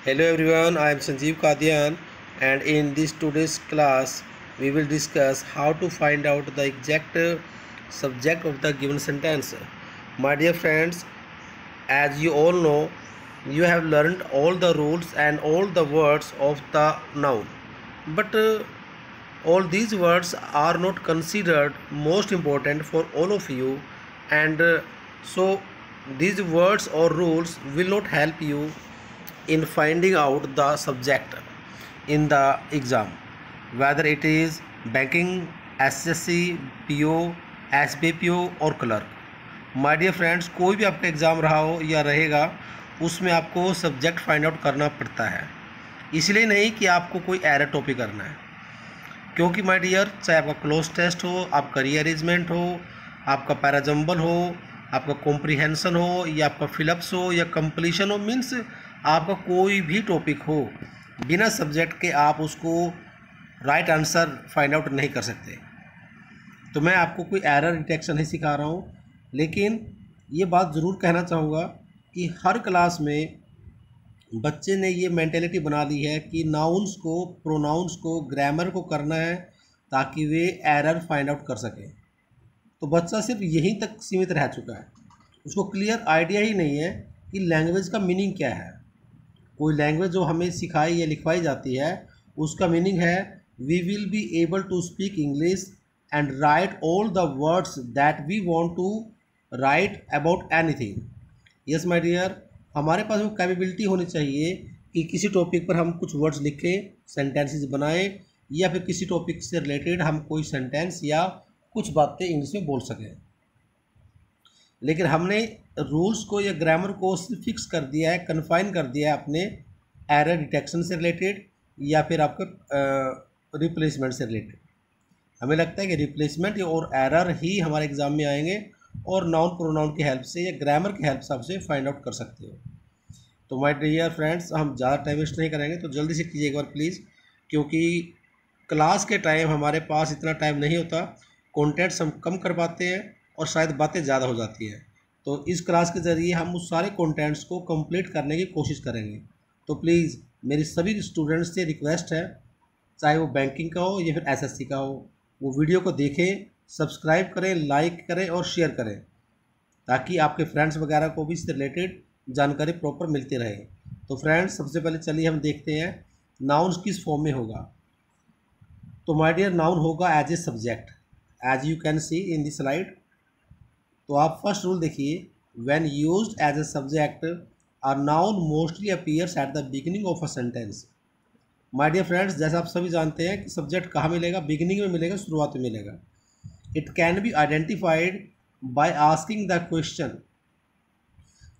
Hello everyone, I am Sanjeev Kadian, and in this today's class we will discuss how to find out the exact subject of the given sentence. My dear friends, as you all know, you have learned all the rules and all the words of the noun, but all these words are not considered most important for all of you, and so these words or rules will not help you in finding out the subject in the exam, whether it is banking, SSC, PO, SBPO और clerk. My dear friends, कोई भी आपका exam रहा हो या रहेगा, उसमें आपको सब्जेक्ट फाइंड आउट करना पड़ता है. इसलिए नहीं कि आपको कोई एरर टॉपिक करना है, क्योंकि माय डियर, चाहे आपका क्लोज टेस्ट हो, आपका रीअरेंजमेंट हो, आपका पैराजम्बल हो, आपका कॉम्प्रिहेंशन हो, या आपका फिलअप्स हो, या कंप्लीशन हो, मीन्स आपका कोई भी टॉपिक हो, बिना सब्जेक्ट के आप उसको राइट आंसर फाइंड आउट नहीं कर सकते. तो मैं आपको कोई एरर डिटेक्शन नहीं सिखा रहा हूँ, लेकिन ये बात ज़रूर कहना चाहूँगा कि हर क्लास में बच्चे ने ये मेंटेलिटी बना ली है कि नाउन्स को, प्रोनाउंस को, ग्रामर को करना है ताकि वे एरर फाइंड आउट कर सकें. तो बच्चा सिर्फ यहीं तक सीमित रह चुका है, उसको क्लियर आइडिया ही नहीं है कि लैंग्वेज का मीनिंग क्या है. कोई लैंग्वेज जो हमें सिखाई या लिखवाई जाती है, उसका मीनिंग है we will be able to speak English and write all the words that we want to write about anything. Yes my dear, हमारे पास वो कैपेबिलिटी होनी चाहिए कि किसी टॉपिक पर हम कुछ वर्ड्स लिखें, सेंटेंसेस बनाएं, या फिर किसी टॉपिक से रिलेटेड हम कोई सेंटेंस या कुछ बातें इंग्लिश में बोल सकें. लेकिन हमने रूल्स को या ग्रामर को सिर्फ फिक्स कर दिया है, कन्फाइन कर दिया है अपने एरर डिटेक्शन से रिलेटेड या फिर आपका रिप्लेसमेंट से रिलेटेड. हमें लगता है कि रिप्लेसमेंट और एरर ही हमारे एग्ज़ाम में आएंगे, और नाउन प्रोनाउन की हेल्प से या ग्रामर की हेल्प से आप उसे फाइंड आउट कर सकते हो. तो माय डियर फ्रेंड्स, हम ज़्यादा टाइम वेस्ट नहीं करेंगे, तो जल्दी से कीजिए एक बार प्लीज़, क्योंकि क्लास के टाइम हमारे पास इतना टाइम नहीं होता. कॉन्टेंट्स हम कम कर पाते हैं और शायद बातें ज़्यादा हो जाती हैं. तो इस क्लास के ज़रिए हम उस सारे कंटेंट्स को कंप्लीट करने की कोशिश करेंगे. तो प्लीज़ मेरी सभी स्टूडेंट्स से रिक्वेस्ट है, चाहे वो बैंकिंग का हो या फिर एसएससी का हो, वो वीडियो को देखें, सब्सक्राइब करें, लाइक करें और शेयर करें, ताकि आपके फ्रेंड्स वगैरह को भी इससे रिलेटेड जानकारी प्रॉपर मिलती रहे. तो फ्रेंड्स, सबसे पहले चलिए हम देखते हैं नाउन्स किस फॉर्म में होगा. तो माय डियर, नाउन होगा as a subject, as you can see in this slide. तो आप फर्स्ट रूल देखिए, when used as a subject a noun mostly appears at the beginning of a sentence. My dear friends, जैसे आप सभी जानते हैं कि सब्जेक्ट कहाँ मिलेगा, बिगिनिंग में मिलेगा, शुरुआत में मिलेगा. It can be identified by asking the question.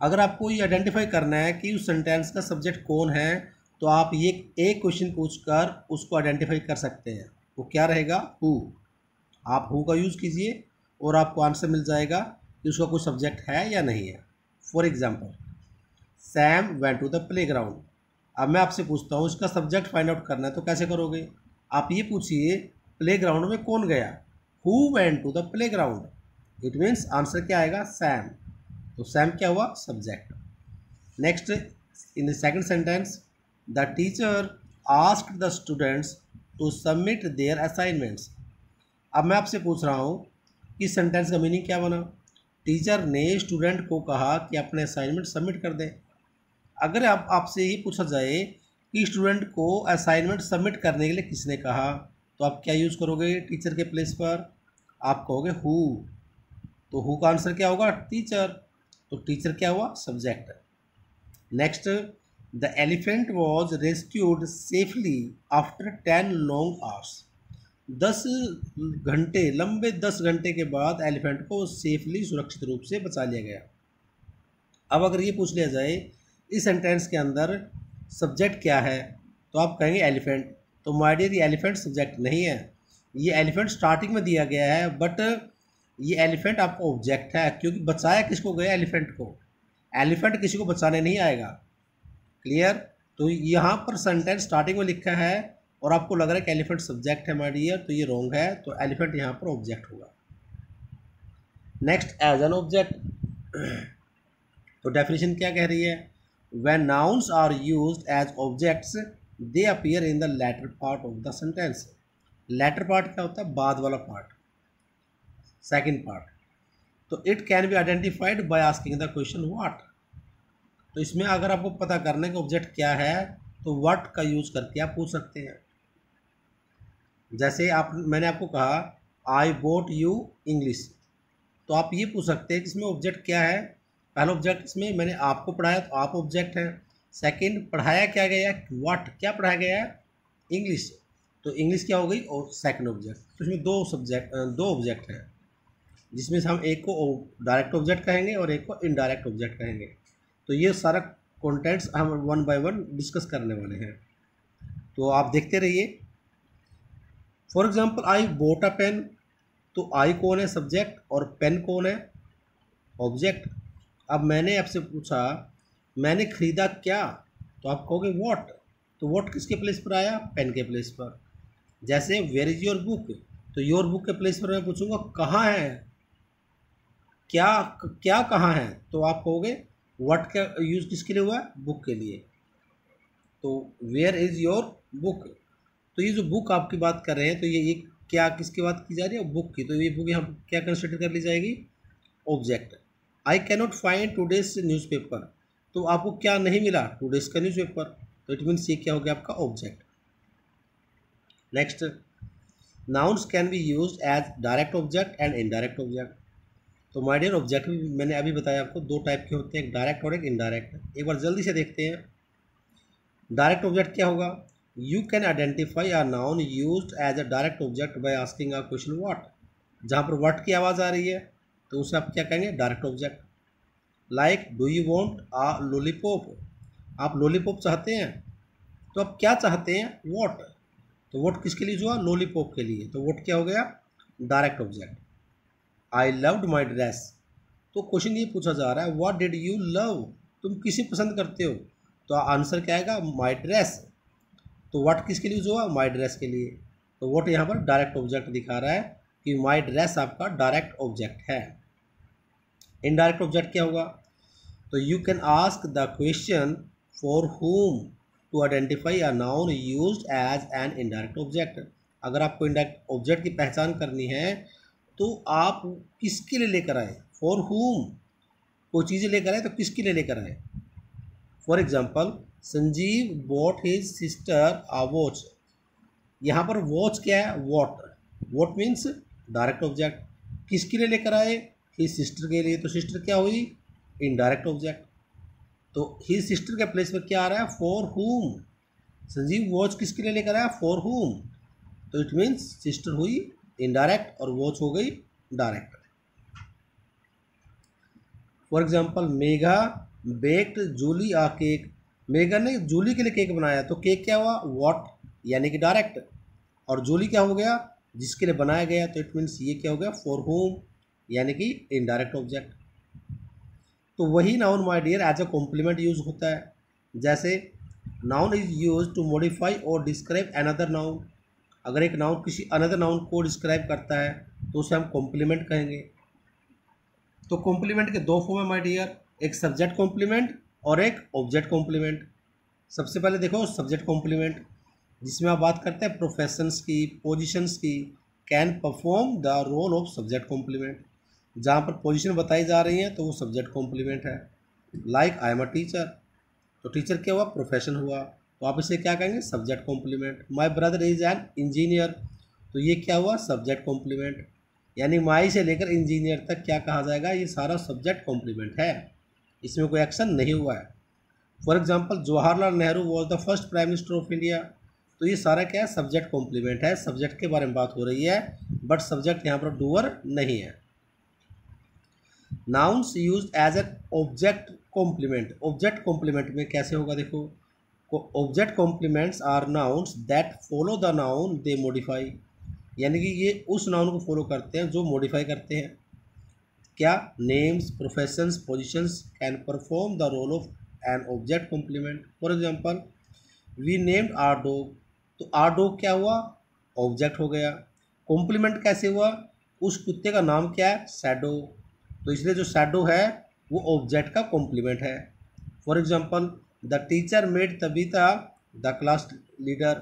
अगर आपको ये आइडेंटिफाई करना है कि उस सेंटेंस का सब्जेक्ट कौन है, तो आप ये एक क्वेश्चन पूछकर उसको आइडेंटिफाई कर सकते हैं. वो क्या रहेगा? हु. आप हु का यूज़ कीजिए और आपको आंसर मिल जाएगा कि उसका कोई सब्जेक्ट है या नहीं है. For example, Sam went to the playground. अब मैं आपसे पूछता हूँ, इसका सब्जेक्ट फाइंड आउट करना है, तो कैसे करोगे? आप ये पूछिए, प्ले ग्राउंड में कौन गया? Who went to the playground. It means answer क्या आएगा? सैम. तो सैम क्या हुआ? Subject. Next, in the second sentence, the teacher asked the students to submit their assignments. अब मैं आपसे पूछ रहा हूँ कि इस सेंटेंस का मीनिंग क्या बना? टीचर ने स्टूडेंट को कहा कि अपने असाइनमेंट सबमिट कर दें. अगर आपसे ये पूछा जाए कि स्टूडेंट को असाइनमेंट सबमिट करने के लिए किसने कहा, तो आप क्या यूज़ करोगे टीचर के प्लेस पर? आप कहोगे हु. तो हु का आंसर क्या होगा? टीचर. तो टीचर क्या हुआ? Subject. Next, the elephant was rescued safely after 10 long hours. 10 घंटे, लंबे 10 घंटे के बाद एलिफेंट को सेफली, सुरक्षित रूप से बचा लिया गया. अब अगर ये पूछ लिया जाए इस सेंटेंस के अंदर सब्जेक्ट क्या है, तो आप कहेंगे एलिफेंट. तो माय डियर, ये एलिफेंट सब्जेक्ट नहीं है. ये एलिफेंट स्टार्टिंग में दिया गया है, बट ये एलिफेंट आपका ऑब्जेक्ट है, क्योंकि बचाया किसको गया? एलिफेंट को. एलिफेंट किसी को बचाने नहीं आएगा. क्लियर? तो यहाँ पर सेंटेंस स्टार्टिंग में लिखा है और आपको लग रहा है कि एलिफेंट सब्जेक्ट है माय डियर, तो ये रॉन्ग है. तो एलिफेंट यहाँ पर ऑब्जेक्ट होगा. Next, as an object. तो डेफिनेशन क्या कह रही है? When nouns are used as objects, they appear in the latter part of the sentence. Latter part क्या होता है? बाद वाला part, second part. तो it can be identified by asking the question what. तो इसमें अगर आपको पता करना है कि ऑब्जेक्ट क्या है तो what का यूज करके आप पूछ सकते हैं। जैसे मैंने आपको कहा आई बोट यू इंग्लिश, तो आप ये पूछ सकते हैं कि इसमें ऑब्जेक्ट क्या है। पहला ऑब्जेक्ट इसमें मैंने आपको पढ़ाया तो आप ऑब्जेक्ट हैं। सेकंड, पढ़ाया क्या गया है, व्हाट क्या पढ़ाया गया है, इंग्लिश, तो इंग्लिश क्या हो गई और सेकंड ऑब्जेक्ट। तो इसमें दो ऑब्जेक्ट हैं, जिसमें से हम एक को डायरेक्ट ऑब्जेक्ट कहेंगे और एक को इनडायरेक्ट ऑब्जेक्ट कहेंगे। तो ये सारा कंटेंट्स हम वन बाय वन डिस्कस करने वाले हैं, तो आप देखते रहिए। For example I bought a pen, तो आई कौन है, सब्जेक्ट, और पेन कौन है, ऑब्जेक्ट। अब मैंने आपसे पूछा मैंने खरीदा क्या, तो आप कहोगे व्हाट, तो व्हाट किसके प्लेस पर आया, पेन के प्लेस पर। जैसे वेयर इज योर बुक, तो योर बुक के प्लेस पर मैं पूछूंगा कहाँ है, क्या क्या कहाँ है, तो आप कहोगे व्हाट का यूज़ किसके लिए हुआ है, बुक के लिए। तो वेयर इज़ योर बुक, तो ये जो बुक आपकी बात कर रहे हैं तो ये क्या किसकी बात की जा रही है, बुक की। तो ये बुक यहाँ क्या कंसिडर कर ली जाएगी, object. I can not find today's newspaper, तो आपको क्या नहीं मिला, टूडेज का न्यूज़पेपर, तो इट मीन्स ये क्या हो गया आपका object. Next, nouns can be used as direct object and indirect object. तो माय डियर, ऑब्जेक्ट भी मैंने अभी बताया आपको दो टाइप के होते हैं, एक डायरेक्ट और एक इनडायरेक्ट। एक बार जल्दी से देखते हैं। डायरेक्ट ऑब्जेक्ट क्या होगा, you can identify a noun used as a direct object by asking a question what. जहाँ पर व्हाट की आवाज़ आ रही है तो उसे आप क्या कहेंगे, direct object. Like do you want a lollipop, आप लॉलीपॉप चाहते हैं, तो आप क्या चाहते हैं, व्हाट, तो व्हाट किसके लिए जो है, लॉलीपॉप के लिए, तो व्हाट क्या हो गया, direct object. I loved my dress, तो क्वेश्चन ये पूछा जा रहा है व्हाट डिड यू लव, तुम किसे पसंद करते हो, तो आंसर क्या आएगा, माई ड्रेस। तो व्हाट किसके लिए जो है, माई ड्रेस के लिए, तो व्हाट यहाँ पर डायरेक्ट ऑब्जेक्ट दिखा रहा है कि माई ड्रेस आपका डायरेक्ट ऑब्जेक्ट है। इनडायरेक्ट ऑब्जेक्ट क्या होगा, तो you can ask the question for whom to identify a noun used as an indirect object. अगर आपको इनडायरेक्ट ऑब्जेक्ट की पहचान करनी है तो आप किसके लिए लेकर आए, फॉर whom, कोई चीज़ लेकर आए तो किसके लिए लेकर आए। For example, Sanjeev bought his sister a watch, यहाँ पर वॉच क्या है, what, what means direct object. किसके लिए लेकर आए, हिज सिस्टर के लिए, तो सिस्टर क्या हुई, इनडायरेक्ट ऑब्जेक्ट। तो हिज सिस्टर के प्लेस पर क्या आ रहा है, फॉर whom, संजीव वॉच किसके लिए लेकर आया, फॉर whom, तो इट मीन्स सिस्टर हुई इनडायरेक्ट और वॉच हो गई direct. For example, Megha baked Julie a cake, Megha ने जूली के लिए केक बनाया, तो केक क्या हुआ, वॉट यानी कि डायरेक्ट, और जूली क्या हो गया, जिसके लिए बनाया गया, तो इट मीन्स ये क्या हो गया, फॉर whom यानी कि इनडायरेक्ट ऑब्जेक्ट। तो वही noun my dear as a complement use होता है। जैसे noun is use to modify और डिस्क्राइब अनदर नाउन, अगर एक नाउन किसी अनदर नाउन को डिस्क्राइब करता है तो उसे हम कॉम्प्लीमेंट कहेंगे। तो कॉम्प्लीमेंट के दो फॉर्म है माय डियर, एक सब्जेक्ट कॉम्प्लीमेंट और एक ऑब्जेक्ट कॉम्प्लीमेंट। सबसे पहले देखो सब्जेक्ट कॉम्प्लीमेंट, जिसमें आप बात करते हैं प्रोफेशंस की, पोजीशंस की, can perform the role of subject complement. जहाँ पर पोजीशन बताई जा रही है तो वो सब्जेक्ट कॉम्प्लीमेंट है। Like I am a teacher, तो टीचर क्या हुआ, प्रोफेशन हुआ, तो आप इसे क्या कहेंगे, subject complement. My brother is an engineer, तो ये क्या हुआ, सब्जेक्ट कॉम्प्लीमेंट। यानी माई से लेकर इंजीनियर तक क्या कहा जाएगा, ये सारा सब्जेक्ट कॉम्प्लीमेंट है, इसमें कोई एक्शन नहीं हुआ है। For example, Jawaharlal Nehru was the first prime minister of India, तो ये सारा क्या है, सब्जेक्ट कॉम्प्लीमेंट है, सब्जेक्ट के बारे में बात हो रही है, बट सब्जेक्ट यहाँ पर डूअर नहीं है। Nouns use as an object complement, object complement में कैसे होगा, देखो object complements are nouns that follow the noun they modify, यानी कि ये उस नाउन को फॉलो करते हैं जो मॉडिफाई करते हैं। क्या, names, professions, positions can perform the role of an object complement. For example, we named our dog, तो आर डॉग क्या हुआ, ऑब्जेक्ट हो गया। कॉम्प्लीमेंट कैसे हुआ, उस कुत्ते का नाम क्या है, शैडो, तो इसलिए जो शैडो है वो ऑब्जेक्ट का कॉम्प्लीमेंट है। For example, the teacher made Tabitha the class leader.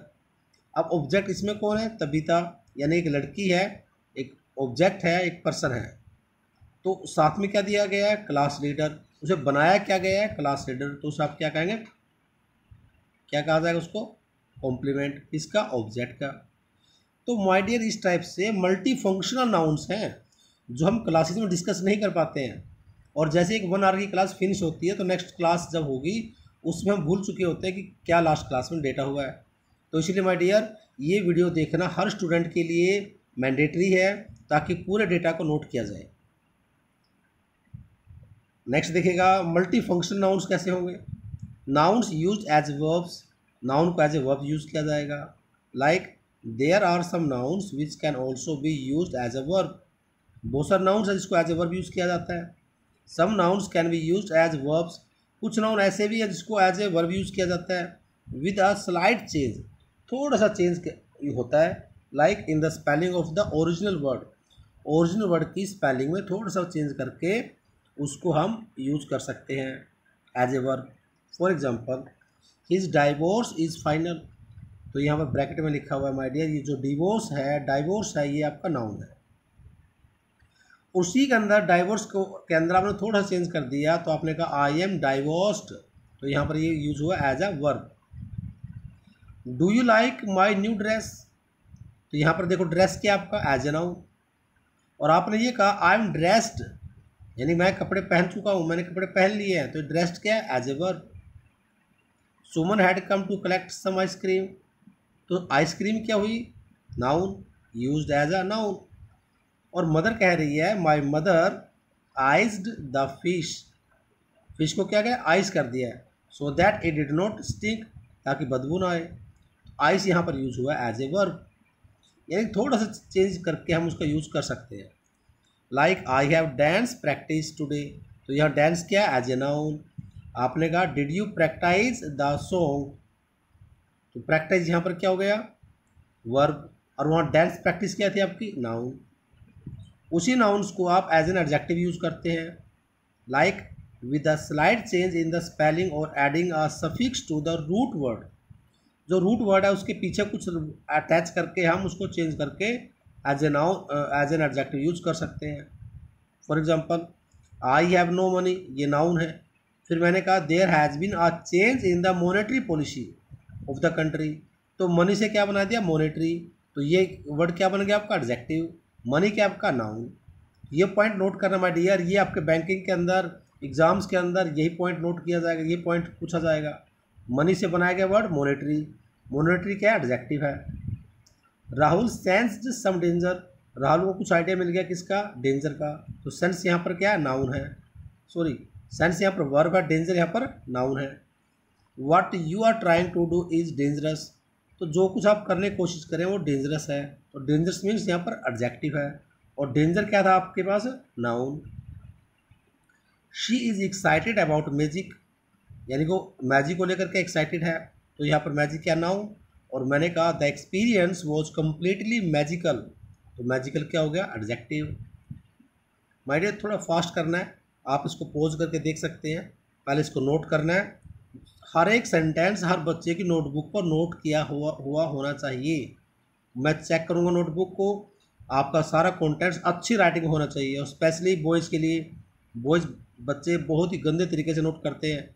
अब ऑब्जेक्ट इसमें कौन है? तबीता, यानी एक लड़की है, एक ऑब्जेक्ट है, एक पर्सन है। तो साथ में क्या दिया गया है? Class leader. उसे बनाया क्या गया है? Class leader. तो उसे आप क्या कहेंगे? क्या कहा जाएगा उसको? कॉम्प्लीमेंट। किसका? ऑब्जेक्ट का। तो माय डियर, इस टाइप से मल्टी फंक्शनल नाउन्स हैं जो हम क्लासेस में डिस्कस नहीं कर पाते हैं। और जैसे एक 1 आवर की क्लास फिनिश होती है तो नेक्स्ट क्लास जब होगी उसमें हम भूल चुके होते हैं कि क्या लास्ट क्लास में डेटा हुआ है। तो इसलिए माय डियर, ये वीडियो देखना हर स्टूडेंट के लिए मैंडेटरी है ताकि पूरे डेटा को नोट किया जाए। नेक्स्ट देखिएगा, मल्टी फंक्शनल नाउन्स कैसे होंगे। Nouns use as verbs, noun को एज ए वर्ब यूज किया जाएगा। Like there are some nouns which can also be use as a verb. बहुत सारे नाउन्स है जिसको एज ए वर्ब यूज किया जाता है। Some nouns can be use as verbs, कुछ नाउन ऐसे भी है जिसको एज ए वर्ब यूज किया जाता है विद अ स्लाइट चेंज, थोड़ा सा चेंज होता है। Like in the spelling of the original word, original word की स्पेलिंग में थोड़ा सा चेंज करके उसको हम यूज कर सकते हैं as a verb. For example, his divorce is final. तो यहाँ पर ब्रैकेट में लिखा हुआ है माय डियर, ये जो डिवोर्स है, डाइवोर्स है, ये आपका नाउन है। उसी के अंदर डाइवोर्स को के अंदर आपने थोड़ा सा चेंज कर दिया तो आपने कहा आई एम डाइवोर्स्ड, तो यहाँ पर ये यूज हुआ as a verb. Do you like my new dress, तो यहाँ पर देखो ड्रेस क्या आपका? As a noun. और आपने ये कहा आई एम ड्रेस्ड, यानी मैं कपड़े पहन चुका हूँ, मैंने कपड़े पहन लिए हैं, तो ड्रेस्ड क्या है? As a verb. Suman had come to collect some ice cream, तो आइसक्रीम क्या हुई? Noun, used as a noun. और मदर कह रही है my mother iced the fish, fish को क्या किया? आइस कर दिया है, so that it did not stink, ताकि बदबू ना आए। आइस यहाँ पर यूज हुआ एज ए वर्ब, यानी थोड़ा सा चेंज करके हम उसका यूज कर सकते हैं। Like I have dance practice today, तो यहाँ डांस क्या? As a noun. आपने कहा did you practise the song, तो प्रैक्टिस यहाँ पर क्या हो गया? वर्ब। और वहाँ डांस प्रैक्टिस क्या थी आपकी? नाउन। उसी नाउन्स को आप एज एन एडजेक्टिव यूज करते हैं। Like with a slight change in the spelling और adding a suffix to the root word, जो रूट वर्ड है उसके पीछे कुछ अटैच करके हम उसको चेंज करके as a noun, as an adjective use कर सकते हैं। For example, I have no money, ये नाउन है। फिर मैंने कहा there has been a change in the monetary policy of the country, तो मनी से क्या बना दिया? मॉनेटरी, तो ये वर्ड क्या बन गया आपका? एडजेक्टिव। मनी क्या आपका? नाउन। ये पॉइंट नोट करना माय डियर, ये आपके बैंकिंग के अंदर, एग्जाम्स के अंदर यही पॉइंट नोट किया जाएगा, ये पॉइंट पूछा जाएगा। मनी से बनाया गया वर्ड मॉनेटरी, मॉनेटरी क्या है? एडजेक्टिव है। राहुल सेंस्ड सम डेंजर, राहुल को कुछ आइडिया मिल गया किसका? डेंजर का, तो सेंस यहाँ पर क्या है? नाउन है। सॉरी, सेंस यहाँ पर वर्ब है, डेंजर यहाँ पर नाउन है। What you are trying to do is dangerous, तो जो कुछ आप करने की कोशिश करें वो डेंजरस है, तो डेंजरस मीन्स यहाँ पर एडजेक्टिव है। और डेंजर क्या था आपके पास? Noun. She is excited about magic, यानी वो मैजिक को लेकर के एक्साइटेड है, तो यहाँ पर मैजिक क्या? नाउन। और मैंने कहा the experience was completely magical, तो मैजिकल क्या हो गया? एडजेक्टिव। माय डियर, थोड़ा फास्ट करना है, आप इसको पोज करके देख सकते हैं, पहले इसको नोट करना है। हर एक सेंटेंस हर बच्चे की नोटबुक पर नोट किया हुआ होना चाहिए। मैं चेक करूँगा नोटबुक को, आपका सारा कॉन्टेंट्स अच्छी राइटिंग होना चाहिए। और स्पेशली बॉयज़ के लिए, बॉयज़ बच्चे बहुत ही गंदे तरीके से नोट करते हैं।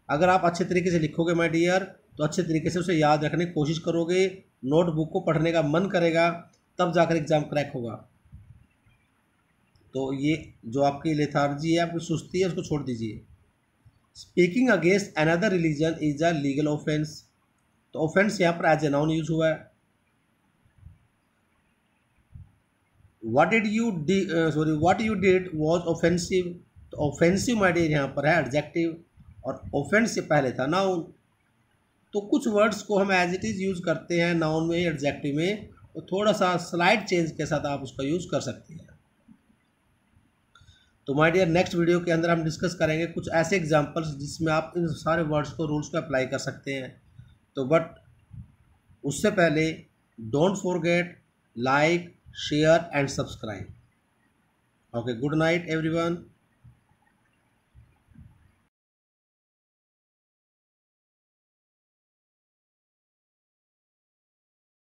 अगर आप अच्छे तरीके से लिखोगे माय डियर, तो अच्छे तरीके से उसे याद रखने की कोशिश करोगे, नोटबुक को पढ़ने का मन करेगा, तब जाकर एग्ज़ाम क्रैक होगा। तो ये जो आपकी लेथार्जी है, आपकी सुस्ती है, उसको छोड़ दीजिए। Speaking against another religion is a legal offence, तो ऑफेंस यहाँ पर एज ए नाउन यूज हुआ है। What you did was offensive, तो ऑफेंसिव माय डियर यहाँ पर है एडजेक्टिव, और ऑफेंस से पहले था नाउन। तो कुछ वर्ड्स को हम एज इट इज़ यूज़ करते हैं नाउन में, एडजेक्टिव में, तो थोड़ा सा स्लाइड चेंज के साथ आप उसका यूज़ कर सकते हैं। तो माय डियर, नेक्स्ट वीडियो के अंदर हम डिस्कस करेंगे कुछ ऐसे एग्जांपल्स जिसमें आप इन सारे वर्ड्स को, रूल्स को अप्लाई कर सकते हैं। तो बट उससे पहले don't forget like, share and subscribe. Okay, good night everyone.